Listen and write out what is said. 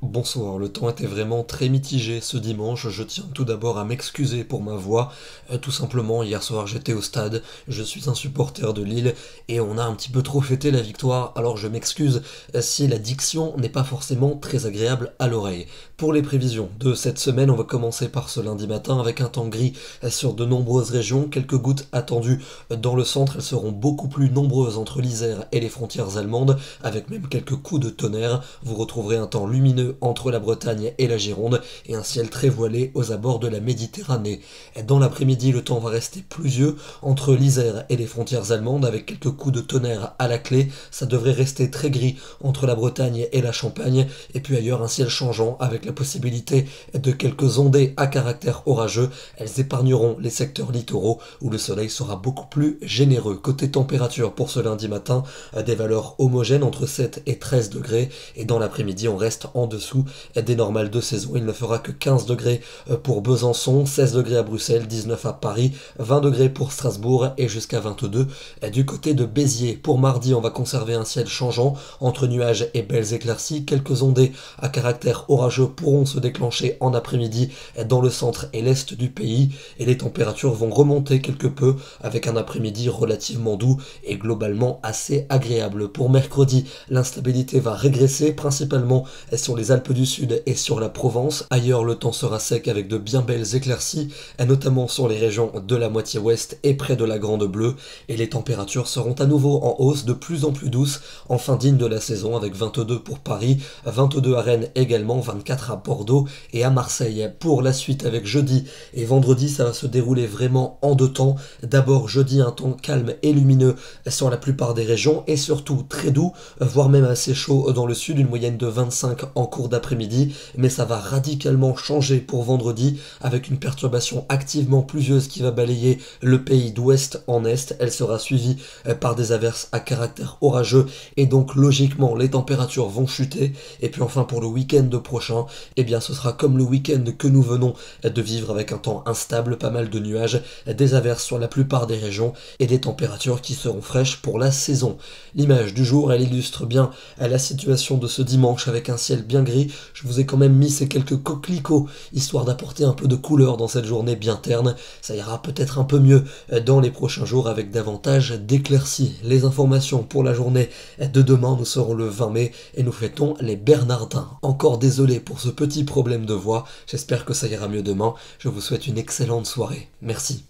Bonsoir, le temps était vraiment très mitigé ce dimanche, je tiens tout d'abord à m'excuser pour ma voix, tout simplement hier soir j'étais au stade, je suis un supporter de Lille et on a un petit peu trop fêté la victoire, alors je m'excuse si la diction n'est pas forcément très agréable à l'oreille. Pour les prévisions de cette semaine, on va commencer par ce lundi matin avec un temps gris sur de nombreuses régions, quelques gouttes attendues dans le centre, elles seront beaucoup plus nombreuses entre l'Isère et les frontières allemandes, avec même quelques coups de tonnerre, vous retrouverez un temps lumineux entre la Bretagne et la Gironde, et un ciel très voilé aux abords de la Méditerranée. Dans l'après-midi, le temps va rester pluvieux entre l'Isère et les frontières allemandes, avec quelques coups de tonnerre à la clé. Ça devrait rester très gris entre la Bretagne et la Champagne, et puis ailleurs un ciel changeant, avec la possibilité de quelques ondées à caractère orageux. Elles épargneront les secteurs littoraux, où le soleil sera beaucoup plus généreux. Côté température pour ce lundi matin, des valeurs homogènes entre 7 et 13 degrés, et dans l'après-midi, on reste en dessous des normales de saison. Il ne fera que 15 degrés pour Besançon, 16 degrés à Bruxelles, 19 à Paris, 20 degrés pour Strasbourg et jusqu'à 22 du côté de Béziers. Pour mardi, on va conserver un ciel changeant entre nuages et belles éclaircies. Quelques ondées à caractère orageux pourront se déclencher en après-midi dans le centre et l'est du pays, et les températures vont remonter quelque peu avec un après-midi relativement doux et globalement assez agréable. Pour mercredi, l'instabilité va régresser principalement sur les Alpes du Sud et sur la Provence. Ailleurs, le temps sera sec avec de bien belles éclaircies, notamment sur les régions de la moitié ouest et près de la Grande Bleue, et les températures seront à nouveau en hausse, de plus en plus douces, enfin digne de la saison, avec 22 pour Paris, 22 à Rennes également, 24 à Bordeaux et à Marseille. Pour la suite, avec jeudi et vendredi, ça va se dérouler vraiment en deux temps. D'abord jeudi, un temps calme et lumineux sur la plupart des régions, et surtout très doux, voire même assez chaud dans le sud, une moyenne de 25 en cours d'après-midi, mais ça va radicalement changer pour vendredi, avec une perturbation activement pluvieuse qui va balayer le pays d'ouest en est. Elle sera suivie par des averses à caractère orageux, et donc logiquement les températures vont chuter. Et puis enfin pour le week-end prochain, eh bien ce sera comme le week-end que nous venons de vivre, avec un temps instable, pas mal de nuages, des averses sur la plupart des régions et des températures qui seront fraîches pour la saison. L'image du jour, elle illustre bien la situation de ce dimanche, avec un ciel bien gris. Je vous ai quand même mis ces quelques coquelicots, histoire d'apporter un peu de couleur dans cette journée bien terne. Ça ira peut-être un peu mieux dans les prochains jours avec davantage d'éclaircies. Les informations pour la journée de demain, nous serons le 20 mai et nous fêtons les Bernardins. Encore désolé pour ce petit problème de voix, j'espère que ça ira mieux demain. Je vous souhaite une excellente soirée. Merci.